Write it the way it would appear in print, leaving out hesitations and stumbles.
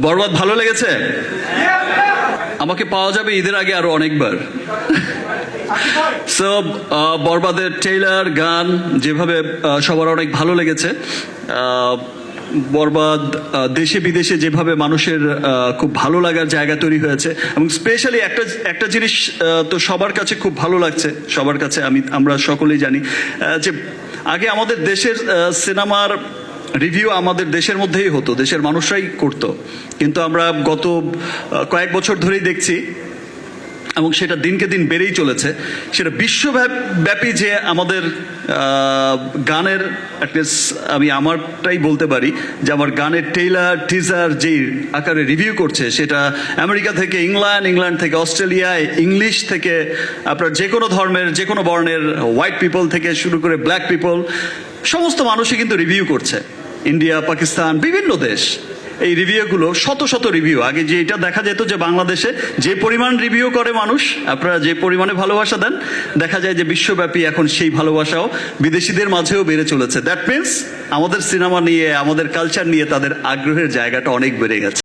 বরবাদ ভালো লেগেছে? আমাকে পাওয়া যাবে ঈদের আগে আরো অনেকবার। সো বরবাদের ট্রেইলার, গান যেভাবে সবার অনেক ভালো লেগেছে। বরবাদ দেশে বিদেশে যেভাবে মানুষের খুব ভালো লাগার জায়গা তৈরি হয়েছে, এবং স্পেশালি একটা জিনিস তো সবার কাছে খুব ভালো লাগছে, সবার কাছে আমরা সকলেই জানি যে আগে আমাদের দেশের সিনেমার রিভিউ আমাদের দেশের মধ্যেই হতো, দেশের মানুষরাই করতো, কিন্তু আমরা গত কয়েক বছর ধরেই দেখছি, এবং সেটা দিনকে দিন বেড়েই চলেছে, সেটা বিশ্বব্যাপী যে আমাদের গানের, অ্যাটলিস্ট আমি আমারটাই বলতে পারি যে আমার গানের ট্রেইলার টিজার যেই আকারে রিভিউ করছে, সেটা আমেরিকা থেকে ইংল্যান্ড থেকে অস্ট্রেলিয়ায়, ইংলিশ থেকে আপনার যে কোনো ধর্মের যে কোনো বর্ণের, হোয়াইট পিপল থেকে শুরু করে ব্ল্যাক পিপল, সমস্ত মানুষই কিন্তু রিভিউ করছে। ইন্ডিয়া, পাকিস্তান, বিভিন্ন দেশ এই রিভিউগুলো, শত শত রিভিউ। আগে যে এটা দেখা যেত যে বাংলাদেশে যে পরিমাণ রিভিউ করে মানুষ, আপনারা যে পরিমাণে ভালোবাসা দেন, দেখা যায় যে বিশ্বব্যাপী এখন সেই ভালোবাসাও বিদেশিদের মাঝেও বেড়ে চলেছে। দ্যাট মিনস আমাদের সিনেমা নিয়ে, আমাদের কালচার নিয়ে তাদের আগ্রহের জায়গাটা অনেক বেড়ে গেছে।